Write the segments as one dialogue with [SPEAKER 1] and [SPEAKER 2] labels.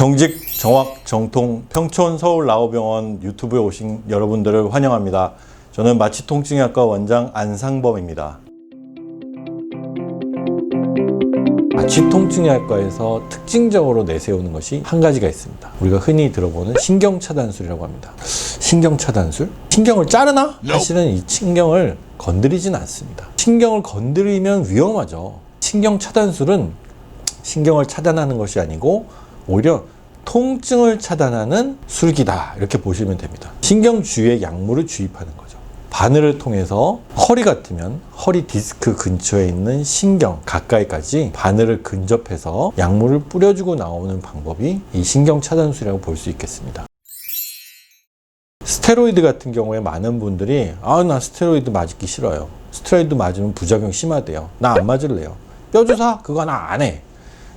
[SPEAKER 1] 정직, 정확, 정통, 평촌 서울라오병원 유튜브에 오신 여러분들을 환영합니다. 저는 마취통증의학과 원장 안상범입니다. 마취통증의학과에서 특징적으로 내세우는 것이 한 가지가 있습니다. 우리가 흔히 들어보는 신경차단술이라고 합니다. 신경차단술? 신경을 자르나? 사실은 이 신경을 건드리진 않습니다. 신경을 건드리면 위험하죠. 신경차단술은 신경을 차단하는 것이 아니고 오히려 통증을 차단하는 술기다, 이렇게 보시면 됩니다. 신경 주위에 약물을 주입하는 거죠. 바늘을 통해서 허리 같으면 허리 디스크 근처에 있는 신경 가까이까지 바늘을 근접해서 약물을 뿌려주고 나오는 방법이 이 신경 차단술이라고 볼 수 있겠습니다. 스테로이드 같은 경우에 많은 분들이 나 스테로이드 맞기 싫어요. 스테로이드 맞으면 부작용 심하대요. 나 안 맞을래요. 뼈주사? 그거 나 안 해.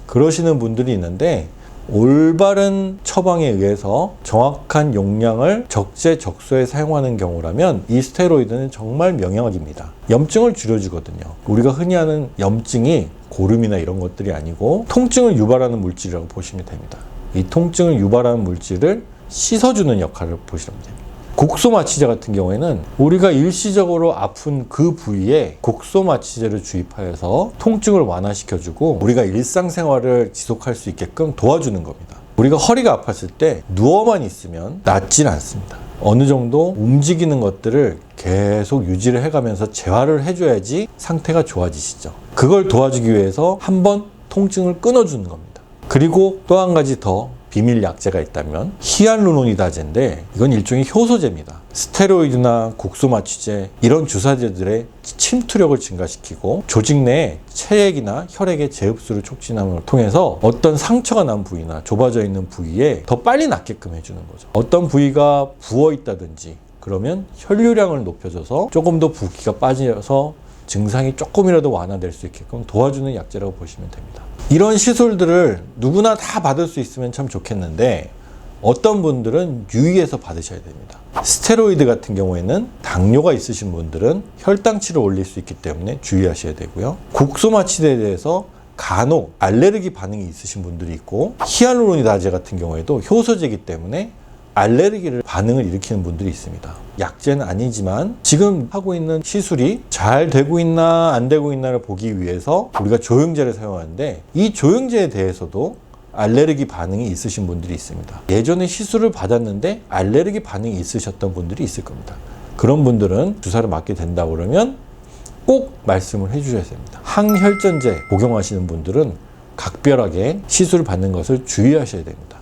[SPEAKER 1] 그러시는 분들이 있는데 올바른 처방에 의해서 정확한 용량을 적재적소에 사용하는 경우라면 이 스테로이드는 정말 명약입니다. 염증을 줄여주거든요. 우리가 흔히 하는 염증이 고름이나 이런 것들이 아니고 통증을 유발하는 물질이라고 보시면 됩니다. 이 통증을 유발하는 물질을 씻어주는 역할을 보시면 됩니다. 곡소마취제 같은 경우에는 우리가 일시적으로 아픈 그 부위에 곡소마취제를 주입하여서 통증을 완화시켜주고 우리가 일상생활을 지속할 수 있게끔 도와주는 겁니다. 우리가 허리가 아팠을 때 누워만 있으면 낫진 않습니다. 어느 정도 움직이는 것들을 계속 유지를 해가면서 재활을 해줘야지 상태가 좋아지시죠. 그걸 도와주기 위해서 한번 통증을 끊어주는 겁니다. 그리고 또 한 가지 더 비밀 약제가 있다면 히알루론이다제인데 이건 일종의 효소제입니다. 스테로이드나 곡소마취제 이런 주사제들의 침투력을 증가시키고 조직 내에 체액이나 혈액의 재흡수를 촉진함을 통해서 어떤 상처가 난 부위나 좁아져 있는 부위에 더 빨리 낫게끔 해주는 거죠. 어떤 부위가 부어 있다든지 그러면 혈류량을 높여줘서 조금 더 붓기가 빠져서 증상이 조금이라도 완화될 수 있게끔 도와주는 약제라고 보시면 됩니다. 이런 시술들을 누구나 다 받을 수 있으면 참 좋겠는데 어떤 분들은 유의해서 받으셔야 됩니다. 스테로이드 같은 경우에는 당뇨가 있으신 분들은 혈당치를 올릴 수 있기 때문에 주의하셔야 되고요. 곡소마취제에 대해서 간혹 알레르기 반응이 있으신 분들이 있고 히알루로니다제 같은 경우에도 효소제이기 때문에 알레르기를 반응을 일으키는 분들이 있습니다. 약제는 아니지만 지금 하고 있는 시술이 잘 되고 있나 안 되고 있나를 보기 위해서 우리가 조영제를 사용하는데 이 조영제에 대해서도 알레르기 반응이 있으신 분들이 있습니다. 예전에 시술을 받았는데 알레르기 반응이 있으셨던 분들이 있을 겁니다. 그런 분들은 주사를 맞게 된다 그러면 꼭 말씀을 해주셔야 됩니다. 항혈전제 복용하시는 분들은 각별하게 시술을 받는 것을 주의하셔야 됩니다.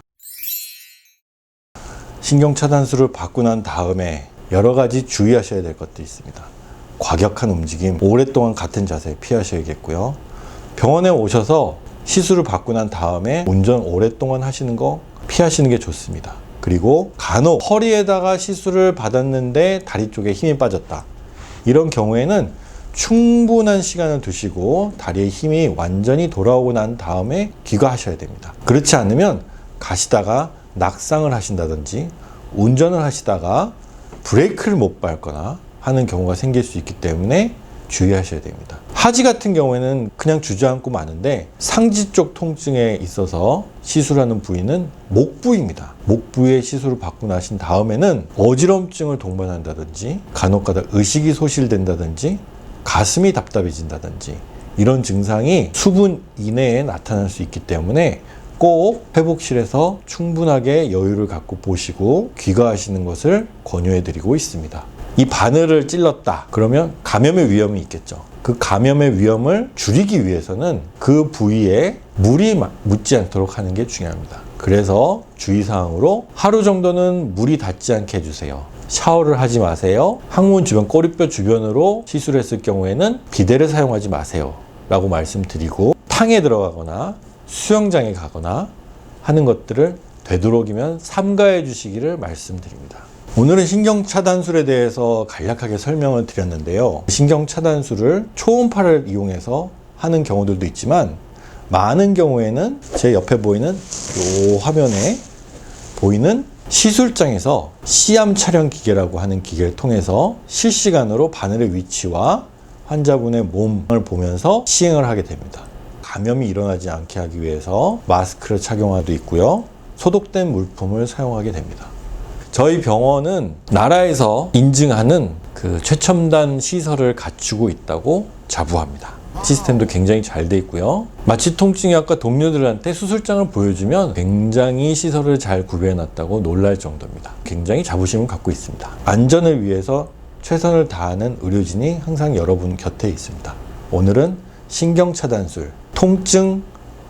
[SPEAKER 1] 신경차단술을 받고 난 다음에 여러 가지 주의하셔야 될 것들이 있습니다. 과격한 움직임, 오랫동안 같은 자세 피하셔야겠고요. 병원에 오셔서 시술을 받고 난 다음에 운전 오랫동안 하시는 거 피하시는 게 좋습니다. 그리고 간혹 허리에다가 시술을 받았는데 다리 쪽에 힘이 빠졌다. 이런 경우에는 충분한 시간을 두시고 다리에 힘이 완전히 돌아오고 난 다음에 귀가하셔야 됩니다. 그렇지 않으면 가시다가 낙상을 하신다든지 운전을 하시다가 브레이크를 못 밟거나 하는 경우가 생길 수 있기 때문에 주의하셔야 됩니다. 하지 같은 경우에는 그냥 주저앉고 마는데 상지 쪽 통증에 있어서 시술하는 부위는 목 부위입니다. 목 부위에 시술을 받고 나신 다음에는 어지럼증을 동반한다든지 간혹가다 의식이 소실된다든지 가슴이 답답해진다든지 이런 증상이 수분 이내에 나타날 수 있기 때문에 꼭 회복실에서 충분하게 여유를 갖고 보시고 귀가하시는 것을 권유해 드리고 있습니다. 이 바늘을 찔렀다 그러면 감염의 위험이 있겠죠. 그 감염의 위험을 줄이기 위해서는 그 부위에 물이 묻지 않도록 하는 게 중요합니다. 그래서 주의사항으로 하루 정도는 물이 닿지 않게 해주세요. 샤워를 하지 마세요. 항문 주변, 꼬리뼈 주변으로 시술했을 경우에는 비데를 사용하지 마세요 라고 말씀드리고 탕에 들어가거나 수영장에 가거나 하는 것들을 되도록이면 삼가해 주시기를 말씀드립니다. 오늘은 신경차단술에 대해서 간략하게 설명을 드렸는데요. 신경차단술을 초음파를 이용해서 하는 경우들도 있지만 많은 경우에는 제 옆에 보이는 이 화면에 보이는 시술장에서 시암 촬영 기계라고 하는 기계를 통해서 실시간으로 바늘의 위치와 환자분의 몸을 보면서 시행을 하게 됩니다. 감염이 일어나지 않게 하기 위해서 마스크를 착용하고 있고요. 소독된 물품을 사용하게 됩니다. 저희 병원은 나라에서 인증하는 그 최첨단 시설을 갖추고 있다고 자부합니다. 시스템도 굉장히 잘 돼 있고요. 마취 통증의학과 동료들한테 수술장을 보여주면 굉장히 시설을 잘 구비해놨다고 놀랄 정도입니다. 굉장히 자부심을 갖고 있습니다. 안전을 위해서 최선을 다하는 의료진이 항상 여러분 곁에 있습니다. 오늘은 신경차단술, 통증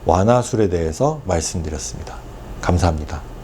[SPEAKER 1] 완화술에 대해서 말씀드렸습니다. 감사합니다.